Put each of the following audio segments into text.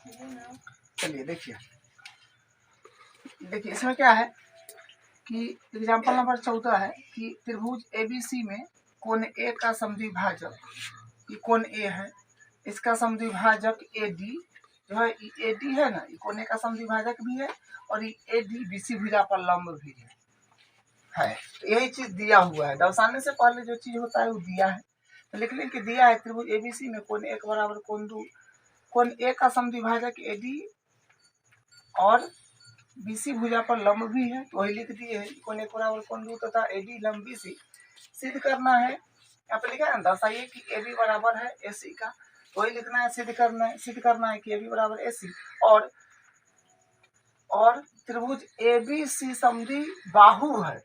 चलिए देखिए इसमें क्या है कि एग्जाम्पल नंबर 14 है कि त्रिभुज ABC में कोण ए का समद्विभाजक, ये कोण ए है, इसका समद्विभाजक AD जो है, AD है ना, ये कोण ए का समद्विभाजक भी है और ये AD BC भुजा पर लंब भी है। तो यही चीज दिया हुआ है, दर्शाने से पहले जो चीज होता है वो दिया है। तो लिख लें कि दिया है त्रिभुज ABC में कोण एक बराबर कोण दो, कोण ए का समद्विभाजक AD और BC भुजा पर लंब भी है, तो वही लिख दिए है कोण एक बराबर कोण दो तथा AD लंब BC सिद्ध करना है। यहाँ पे लिखा है दर्शाइए कि AB बराबर है AC का, वही लिखना है, सिद्ध करना है कि AB बराबर AC और त्रिभुज ABC समद्विबाहु है।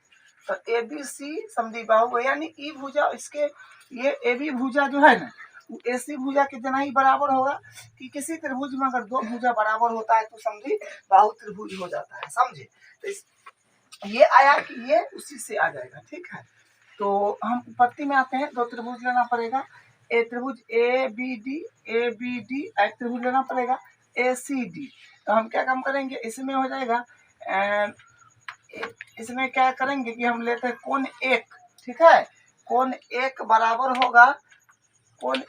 तो ABC समद्विबाहु है यानी ई भुजा इसके, ये AB भुजा जो है ना वो AC भुजा कितना ही बराबर होगा कि किसी त्रिभुज में अगर दो भुजा बराबर होता है तो समद्विबाहु त्रिभुज हो जाता है, समझे। तो ये आया कि ये उसी से आ जाएगा, ठीक है। तो हम उत्पत्ति में आते हैं, दो त्रिभुज लेना पड़ेगा, ए त्रिभुज ABD एक त्रिभुज लेना पड़ेगा ACD। तो हम क्या काम करेंगे, इसमें हो जाएगा इसमें क्या करेंगे कि हम लेते हैं कोण एक, ठीक है, कोण एक बराबर होगा कोण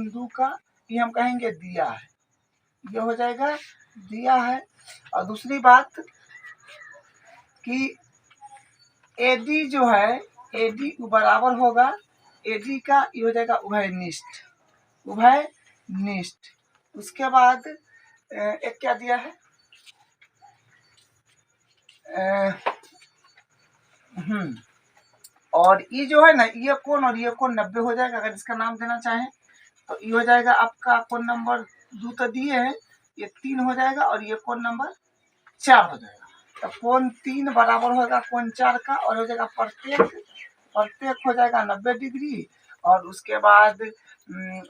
दो का, ये हम कहेंगे दिया है, ये हो जाएगा दिया है। और दूसरी बात कि AD जो है AD बराबर होगा AD का, ये हो जाएगा उभयनिष्ठ। उसके बाद एक क्या दिया है, और ये जो है ना ये कोण और ये कोण 90 हो जाएगा। अगर इसका नाम देना चाहें तो ये हो जाएगा आपका कोण नंबर 2 तो दिए है, ये 3 हो जाएगा और ये कोण नंबर 4 हो जाएगा। तो कोण 3 बराबर होगा कोण 4 का और हो जाएगा प्रत्येक हो जाएगा 90 डिग्री। और उसके बाद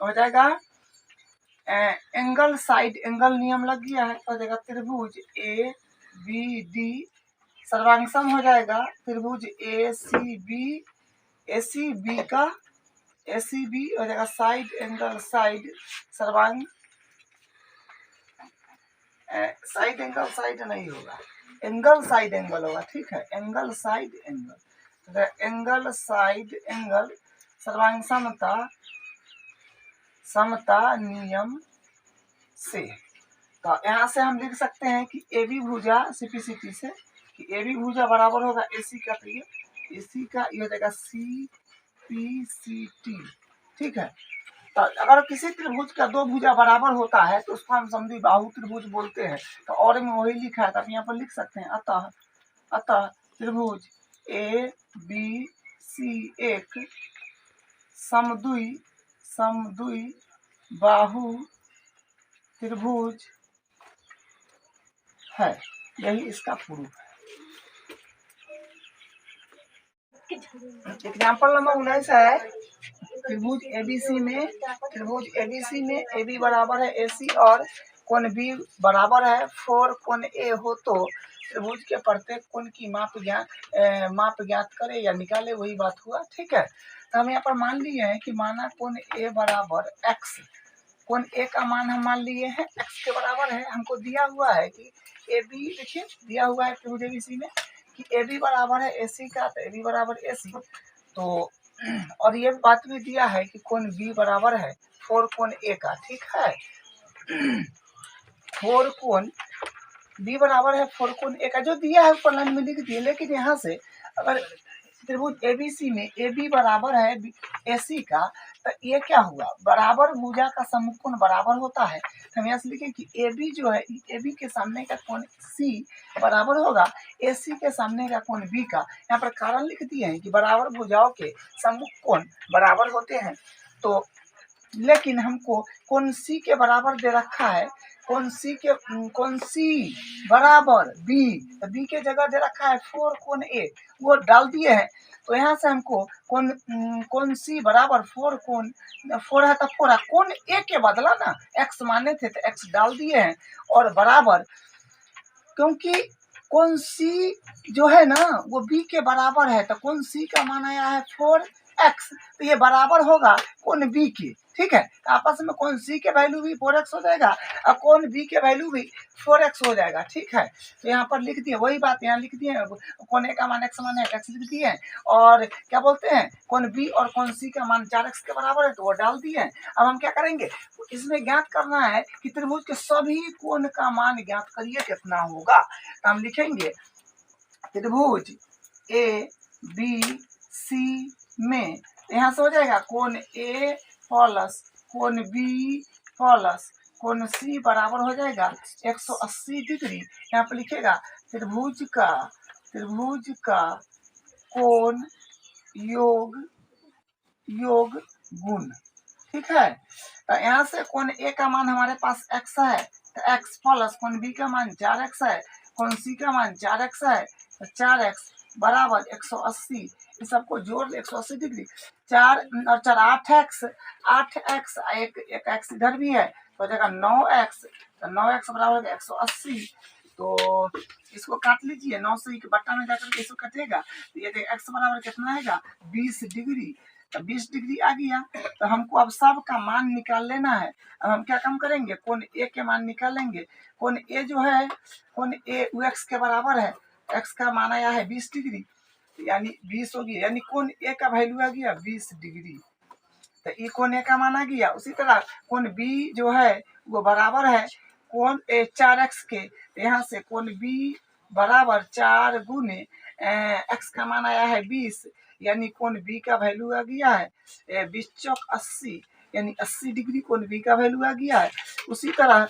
हो जाएगा एंगल साइड एंगल नियम लग गया है, तो हो जाएगा त्रिभुज ABD सर्वांगसम हो जाएगा त्रिभुज ACB का ACB हो जाएगा साइड एंगल सर्वांग साइड एंगल साइड नहीं होगा, एंगल साइड एंगल होगा, ठीक है, एंगल साइड एंगल सर्वांग समता नियम से। तो यहाँ से हम लिख सकते हैं कि AB भुजा CPCT से कि AB भुजा बराबर होगा AC का, तो ये AC का ये हो जाएगा CPCT, ठीक है। तो अगर किसी त्रिभुज का दो भुजा बराबर होता है तो उसको हम समद्विबाहु त्रिभुज बोलते हैं। तो और में वही लिखा है, तो आप यहाँ पर लिख सकते हैं अतः त्रिभुज ABC एक समद्विबाहु त्रिभुज है, यही इसका प्रूफ है। एग्जाम्पल नंबर 19 है त्रिभुज ABC में AB बराबर है AC और कोण B बराबर है 4 कोण A हो तो त्रिभुज के प्रत्येक कोण की माप ज्ञात करे या निकाले, वही बात हुआ, ठीक है। तो हम यहाँ पर मान लिए हैं कि माना कोण A बराबर x, कोण A का मान हम मान लिए हैं x के बराबर है। हमको दिया हुआ है कि AB, देखिए दिया हुआ है त्रिभुज ABC में कि AB बराबर है AC का, तो AB बराबर AC। तो और ये बात भी दिया है कि कोण B बराबर है 4 कोण A का, ठीक है। 4 कोण B बराबर है 4 कोण A का, जो दिया है ऊपर लाइन में लिख दिए। लेकिन यहाँ से अगर त्रिभुज ABC में AB बराबर है AC का, तो ये क्या हुआ, बराबर भुजा का सम्मुख कोण बराबर होता है। तो हम यहाँ से लिखें कि AB जो है AB के सामने का कोण C बराबर होगा AC के सामने का कोण B का। यहाँ पर कारण लिख दिए हैं कि बराबर भुजाओं के सम्मुख कोण बराबर होते हैं। तो लेकिन हमको कोण C के बराबर दे रखा है, कोण C बराबर B, तो B के जगह दे रखा है 4 कोण A, वो डाल दिए हैं। तो यहाँ से हमको कोण C बराबर 4 कोण 4 है तो 4 है, कोण A के बदला ना x माने थे तो x डाल दिए हैं और बराबर, क्योंकि कोण C जो है ना वो B के बराबर है, तो कोण C का मान आया है 4, x, तो ये बराबर होगा कोण b के, ठीक है। तो आपस में कोण c के वैल्यू भी 4x हो जाएगा और कोण b के वैल्यू भी 4x हो जाएगा, ठीक है। तो यहाँ पर लिख दिए, वही बात यहाँ लिख दिए, कोण a का मान x मान है, x लिख दिए और क्या बोलते हैं कोण b और कोण c का मान 4x के बराबर है तो वो डाल दिए। अब हम क्या करेंगे, इसमें ज्ञात करना है कि त्रिभुज के सभी कोण का मान ज्ञात करिए कितना होगा। तो हम लिखेंगे त्रिभुज ए बी सी में, यहाँ से हो जाएगा कोण ए प्लस कोण बी प्लस कोण सी बराबर हो जाएगा 180 डिग्री। यहाँ पर लिखेगा त्रिभुज का कोण योग गुण, ठीक है। तो यहाँ से कोण ए का मान हमारे पास x है तो x प्लस कोण बी का मान 4x है, कोण सी का मान 4x है तो 4x बराबर 180, इस सबको जोड़ 180 डिग्री, 4 और 4 8x, एक x इधर भी है तो हो जाएगा 9x, तो 9x बराबर 180। तो इसको काट लीजिए, 9 से बट्टा में जाकर के इसको कटेगा तो ये x बराबर कितना आएगा 20 डिग्री। तो 20 डिग्री आ गया, तो हमको अब सब का मान निकाल लेना है। अब हम क्या काम करेंगे, कोण ए के मान निकालेंगे। कोण ए जो है, कोण ए x के बराबर है, x का मान आया है 20 डिग्री यानी 20 हो गया, यानी कोण ए का वैल्यू आ गया 20 डिग्री। तो ये कोण ए का मान आ गया। उसी तरह कोण बी जो है वो बराबर है कोण ए 4x के, यहाँ से कोण बी बराबर 4 गुने x का मान आया है 20, यानी कोण बी का वैल्यू आ गया है 20 चौक 80, यानी 80 डिग्री कोण बी का वैल्यू आ गया है। उसी तरह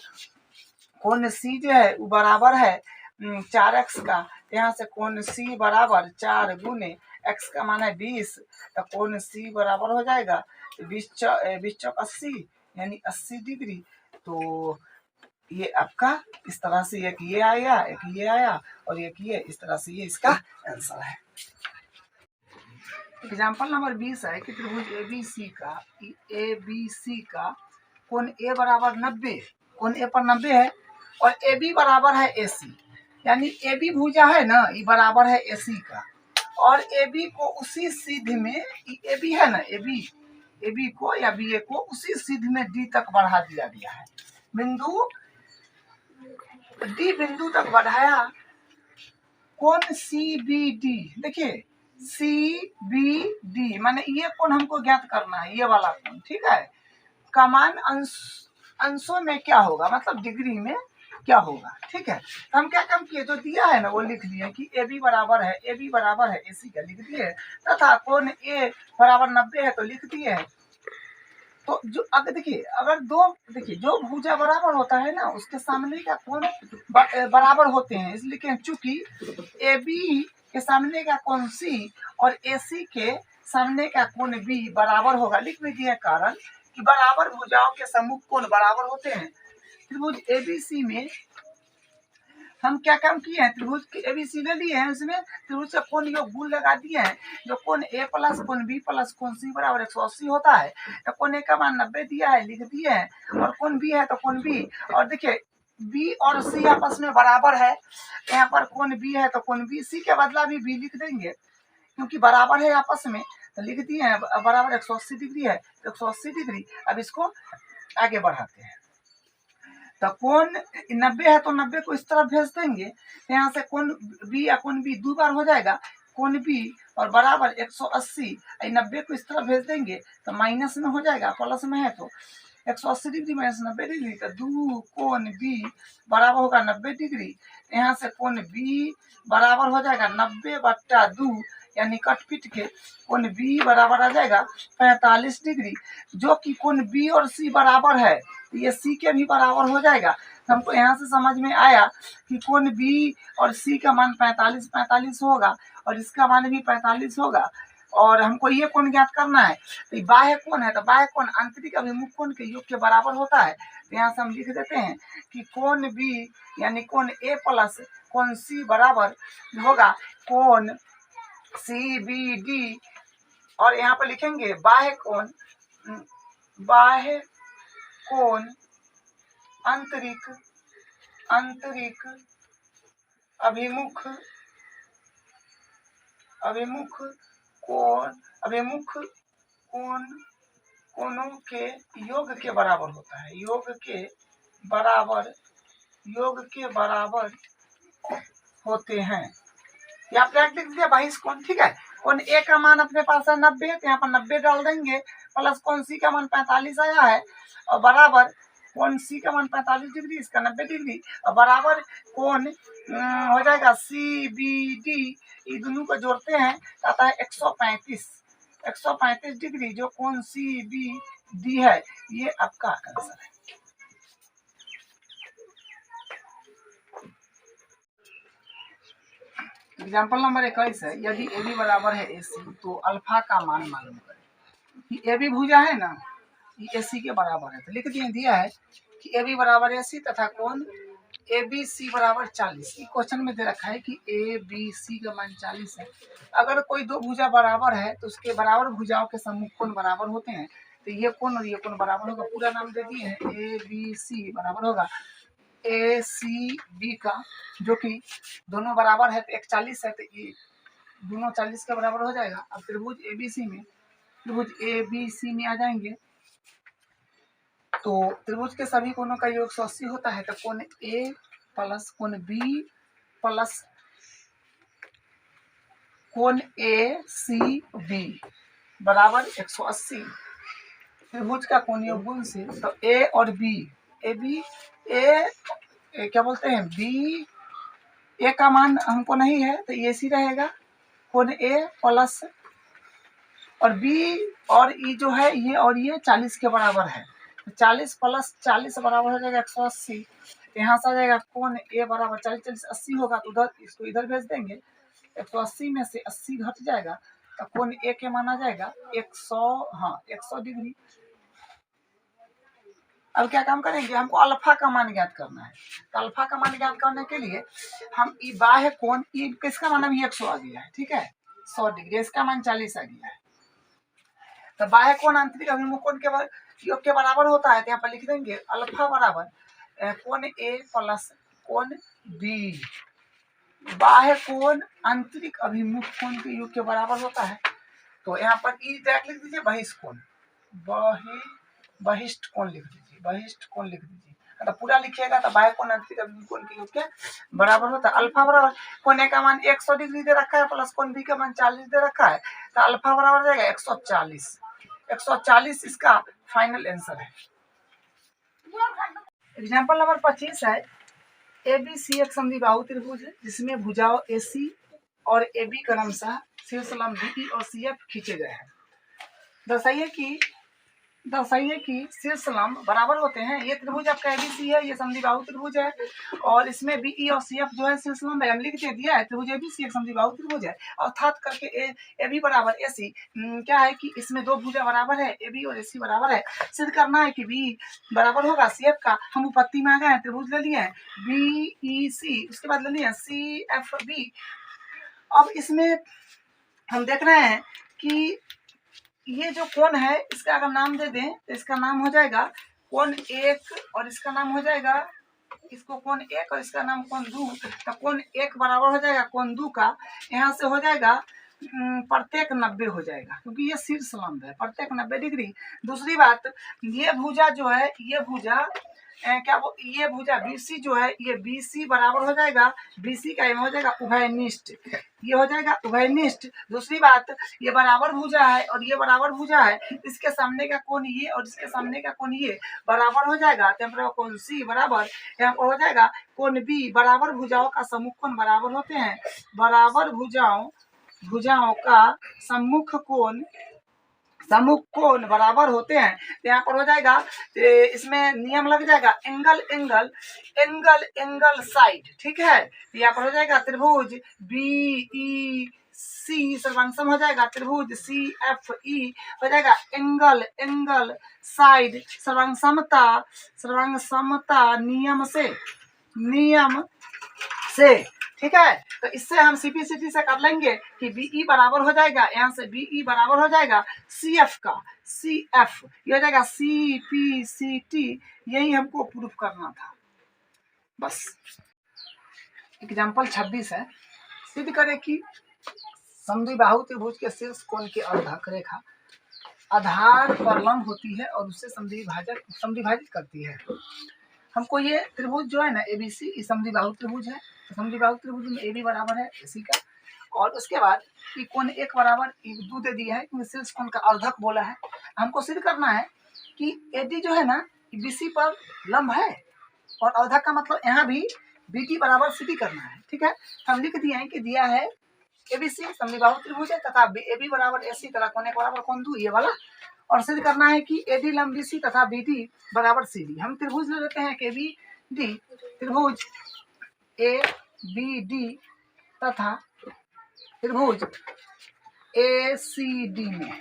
कोण सी जो है वो बराबर है 4x का, यहाँ से कोण सी बराबर 4 गुने x का मान है 20, तो कोण सी बराबर हो जाएगा 20 चौक 80 यानी 80 डिग्री। तो ये आपका इस तरह से एक ये आया, एक ये आया और एक ये, इस तरह से ये इसका आंसर है। एग्जाम्पल नंबर 20 है कि त्रिभुज ए बी सी का कोण ए बराबर 90, कोण ए पर 90 है और ए बी बराबर है ए सी, यानी ए बी भुजा है ना ये बराबर है ए सी का, और ए बी को उसी सीध में, ए बी है ना ए बी को या बी ए को उसी सीध में डी तक बढ़ा दिया गया है, बिंदु डी बिंदु तक बढ़ाया। कोण सी बी डी, देखिए सी बी डी माने ये कोण हमको ज्ञात करना है, ये वाला कोण, ठीक है। का मान अंशों में क्या होगा, मतलब डिग्री में क्या होगा, ठीक है। तो हम क्या काम किए, जो दिया है ना वो लिख दिए कि ए बी बराबर है ए सी का लिख दिए, तथा कोण ए बराबर 90 है तो लिख दिए है। तो जो अगर देखिए, अगर देखिए जो भुजा बराबर होता है ना उसके सामने का कोण बराबर होते हैं, इसलिए चूंकि ए बी के सामने का कोण सी और ए सी के सामने का कोण बी बराबर होगा, लिख दीजिए कारण कि बराबर भुजाओं के सम्मुख कोण बराबर होते हैं। त्रिभुज एबीसी में हम क्या काम किए हैं, त्रिभुज के एबीसी ले लिए हैं, उसमें त्रिभुज का कोण योग गुण लगा दिए हैं। जो कोण ए प्लस कोण बी प्लस कोण सी बराबर 180 होता है, तो कोण ए का मान 90 दिया है, लिख दिए हैं, और कोण बी है तो कोण बी, और देखिए बी और सी आपस में बराबर है, यहाँ पर कोण बी है तो कोण बी, सी के बदला भी बी लिख देंगे क्योंकि बराबर है आपस में, तो लिख दिए हैं बराबर 180 डिग्री है तो 180 डिग्री। अब इसको आगे बढ़ाते हैं, तो कोण 90 है तो 90 को इस तरफ भेज देंगे, यहाँ से कोण बी या कोण बी 2 बार हो जाएगा, कोण बी और बराबर 180, 90 को इस तरफ भेज देंगे तो माइनस में हो जाएगा, प्लस में है तो 180 डिग्री माइनस 90 डिग्री, तो 2 कोण बी बराबर होगा 90 डिग्री। यहाँ से कोण बी बराबर हो जाएगा 90/2, यानी कट पीट के कोण बी बराबर आ जाएगा 45 डिग्री, जो कि कोण बी और सी बराबर है तो ये सी के भी बराबर हो जाएगा। तो हमको यहाँ से समझ में आया कि कोण बी और सी का मान 45 होगा और इसका मान भी 45 होगा, और हमको ये कोण ज्ञात करना है। तो बाह्य कोण है तो बाह्य कोण आंतरिक अभिमुख कोण के योग के बराबर होता है, तो यहाँ से हम लिख देते हैं कि कोण बी यानी कोण ए प्लस कोण सी बराबर होगा कोण सी बी डी, और यहाँ पर लिखेंगे बाह्य कोण आंतरिक अभिमुख कोण कोणों के योग के बराबर होता है, योग के बराबर होते हैं। या आप डायरेक्ट लिख दीजिए 22 कोण, ठीक है। कोण ए का मान अपने पास है 90, तो यहाँ पर 90 डाल देंगे, प्लस कोण सी का मान 45 आया है, और बराबर कोण सी का मान 45 डिग्री, इसका 90 डिग्री, और बराबर कोण हो जाएगा सी बी डी, ये दोनों को जोड़ते हैं तो आता है 135 डिग्री, जो कोण सी बी डी है, ये आपका आंसर है। एग्जाम्पल नंबर 21 है, यदि ए बी बराबर है ए सी तो अल्फा का मान मालूम करें। ए बी भुजा है ना, ये ए सी के बराबर है, तो लिख दिया है कि ए बी बराबर ए सी तथा कोण ए बी सी बराबर 40। क्वेश्चन में दे रखा है कि ए बी सी का मान 40 है। अगर कोई दो भुजा बराबर है तो उसके बराबर भुजाओं के सम्मुख कोण बराबर होते हैं, तो ये कोण और ये कोण बराबर होगा। पूरा नाम दे दिए हैं, ए बी सी बराबर होगा ए सी बी का, जो कि दोनों बराबर है तो 140 है, तो ये दोनों 40 के बराबर हो जाएगा। अब त्रिभुज ए बी सी में आ जाएंगे तो त्रिभुज के सभी कोणों का योग 180 होता है, तो कोण ए प्लस कोण बी प्लस कोण ए सी बी बराबर 180। त्रिभुज का कोणीय गुण से तो ए और बी, क्या बोलते हैं, बी ए का मान हमको नहीं है तो ए सी रहेगा, कोण ए प्लस और बी और ई जो है ये और ये 40 के बराबर है, 40 प्लस 40 बराबर हो जाएगा 180। यहाँ से आ जाएगा कोण ए बराबर 40 80 होगा, तो उधर इसको इधर भेज देंगे, 180 में से 80 घट जाएगा तो कोण ए के मान आ जाएगा 100 डिग्री। अब क्या काम करेंगे, हमको अल्फा का मान ज्ञात करना है, तो अल्फा का मान ज्ञात करने के लिए हम ई बाह्य कोण, ई किसका मान अभी 100 आ गया है, ठीक है, 100 डिग्री, इसका मान 40 आ गया है, तो बाह्य कोण आंतरिक अभिमुख कोण के योग के बराबर होता है, तो यहाँ पर लिख देंगे अल्फा बराबर कोण ए प्लस कोण बी। बाह्य कोण आंतरिक अभिमुख कोण के योग के बराबर होता है, तो यहाँ पर ई डायरेक्ट लिख दीजिए बहिष्ठ कोण, बहिष्ठ कोण लिख दीजिए, तो पूरा लिखिएगा तो बाह्य कोण आंतरिक अभिमुख कोण के योग के बराबर होता है। अल्फा बराबर कोण ए का मान 100 डिग्री दे रखा है प्लस कोण बी का मान 40 दे रखा है, तो अल्फा बराबर हो जाएगा 140 इसका फाइनल आंसर है। एग्जाम्पल नंबर 25 है, ए बी सी एक समद्विबाहु त्रिभुज है जिसमें भुजाओं ए सी और ए बी क्रमशः शीर्ष लंब बी ई और सी एफ खींचे गए हैं। दर्शाइए कि शीर्ष लंब बराबर होते हैं। ये त्रिभुज आपका एबीसी है, ये समद्विबाहु त्रिभुज है और इसमें बीई और सीएफ जो है शीर्ष लंब है, हम लिख दिया है त्रिभुज एबीसी एक समद्विबाहु त्रिभुज है। अर्थात करके ए बी बराबर ए सी क्या है कि इसमें दो भुजा बराबर है, ए बी और ए सी बराबर है। सिद्ध करना है कि बी बराबर होगा सी एफ का। हम उपपत्ति में आ गए हैं, त्रिभुज ले लिए बी ई सी, उसके बाद ले लिए सी एफ बी। अब इसमें हम देख रहे हैं कि ये जो कोण है इसका अगर नाम दे दें तो इसका नाम हो जाएगा कोण एक और इसका नाम हो जाएगा, इसको कोण एक और इसका नाम कोण दो। तो कोण एक बराबर हो जाएगा कोण दो का, यहाँ से हो जाएगा प्रत्येक 90 हो जाएगा क्योंकि ये शीर्ष लंब है, प्रत्येक 90 डिग्री। दूसरी बात, ये भुजा जो है ये भुजा ये भुजा बीसी जो है ये बीसी बराबर हो जाएगा बीसी का हो जाएगा उभयनिष्ठ, ये हो जाएगा उभयनिष्ठ। दूसरी बात, ये बराबर भुजा है और ये बराबर भुजा है, इसके सामने का कोण ये और इसके सामने का कोण ये बराबर हो जाएगा, तो कोण सी बराबर यहाँ पर हो जाएगा कोण बी। बराबर भुजाओं का सम्मुख कोण बराबर होते हैं, बराबर भुजाओं का सम्मुख कोण बराबर होते हैं। तो यहाँ पर हो जाएगा, इसमें नियम लग जाएगा एंगल साइड, ठीक है। तो यहाँ पर हो जाएगा त्रिभुज बी ई सी सर्वांगसम हो जाएगा, त्रिभुज सी एफ ई हो जाएगा एंगल साइड सर्वांगसमता नियम से, ठीक है। तो इससे हम सीपीसीटी से कर लेंगे कि बीई बराबर हो जाएगा, यहाँ से बीई बराबर हो जाएगा सीएफ का, सीएफ ये हो जाएगा सीपीसीटी। यही हमको प्रूफ करना था बस। एग्जाम्पल 26 है, सिद्ध करें कि समद्विबाहु त्रिभुज के शीर्ष कोण की अर्धक रेखा आधार पर लंब होती है और उससे समद्विभाजित करती है। हमको ये त्रिभुज जो है ना ABC समद्विबाहु त्रिभुज है। समद्विबाहु त्रिभुज में AB बराबर है AC का, और उसके बाद कि कोण 1 बराबर 2 दे दिया है, क्योंकि शीर्ष कोण का अर्धक बोला है। हमको सिद्ध करना है कि AD जो है ना BC पर लंब है, और अर्धक का मतलब यहाँ भी BD बराबर CD करना है। ठीक है, हम लिख दिए हैं कि दिया है ABC समद्विबाहु त्रिभुज है तथा AB बराबर AC तथा कोण 1 बराबर कोण 2, ये वाला। और सिद्ध करना है कि AD लंब BC तथा BD बराबर CD। हम त्रिभुज ले लेते हैं कि ABD त्रिभुज ABD तथा त्रिभुज ACD में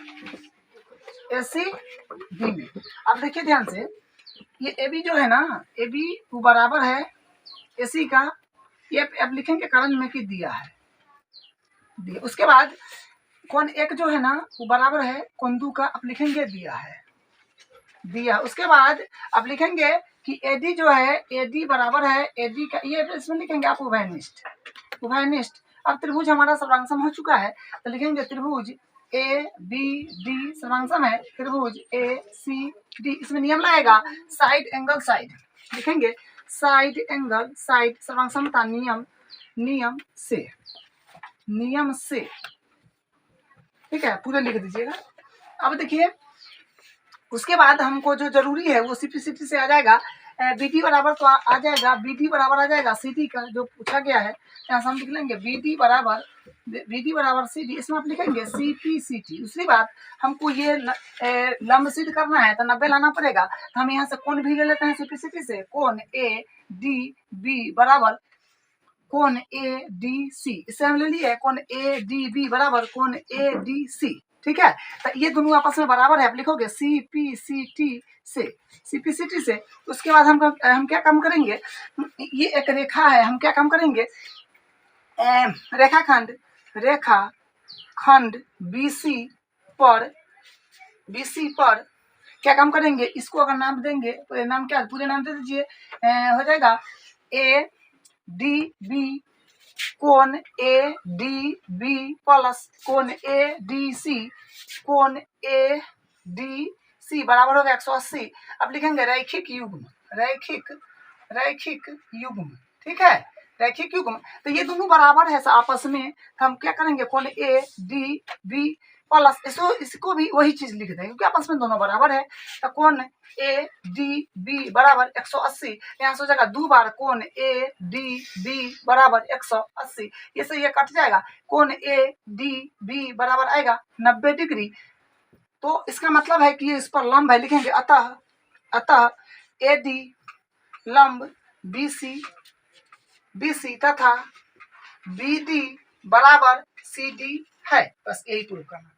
अब देखिए ध्यान से, ये AB जो है ना AB बराबर है AC का, ये अब लिखेंगे कारण में कि दिया है। उसके बाद कोण 1 जो है ना वो बराबर है कोण 2 का, अब लिखेंगे दिया। उसके बाद अब लिखेंगे कि AD जो है AD बराबर है AD का, ये इसमें लिखेंगे आप उभयनिष्ठ। अब त्रिभुज हमारा सर्वांगसम हो चुका है, तो लिखेंगे त्रिभुज ABD सर्वांगसम है त्रिभुज ACD। इसमें नियम लाएगा साइड एंगल साइड, लिखेंगे साइड एंगल साइड सर्वांगसमता नियम से। ठीक है, पूरे लिख दीजिएगा। अब देखिए उसके बाद हमको जो जरूरी है वो CPCT से आ जाएगा। BD बराबर तो आ जाएगा, BD बराबर आ जाएगा CD का जो पूछा गया है, यहाँ से हम लिख लेंगे BD बराबर CD। इसमें आप लिखेंगे CPCT। दूसरी बात, हमको ये लंब सिद्ध करना है तो 90 लाना पड़ेगा, तो हम यहाँ से कोण भी ले लेते हैं CPCT से। कोण ADB बराबर कोण ADC, इससे हम ले लिए कोण ADB बराबर कोण ADC। ठीक है, तो ये दोनों आपस में बराबर है, आप लिखोगे CPCT से। उसके बाद हम क्या काम करेंगे, ये एक रेखा है, हम क्या काम करेंगे, रेखाखंड BC पर क्या काम करेंगे, इसको अगर नाम देंगे, पूरे नाम दे दीजिए, हो जाएगा ADB कोण ADB प्लस कोण ADC कोण ADC बराबर होगा 180। अब लिखेंगे रैखिक युग्म। ठीक है, रैखिक युग्म, तो ये दोनों बराबर है आपस में, हम क्या करेंगे कोण ADB प्लस इसको भी वही चीज लिख देंगे क्योंकि आपस में दोनों बराबर है। तो कोण ADB बराबर 180, यहाँ से हो जाएगा 2 बार कोण ADB बराबर 180, ये से ये कट जाएगा, कोण ADB बराबर आएगा 90 डिग्री। तो इसका मतलब है कि ये इस पर लंब है, लिखेंगे अतः AD लंब BC तथा BD बराबर CD है। बस यही प्रूव करना।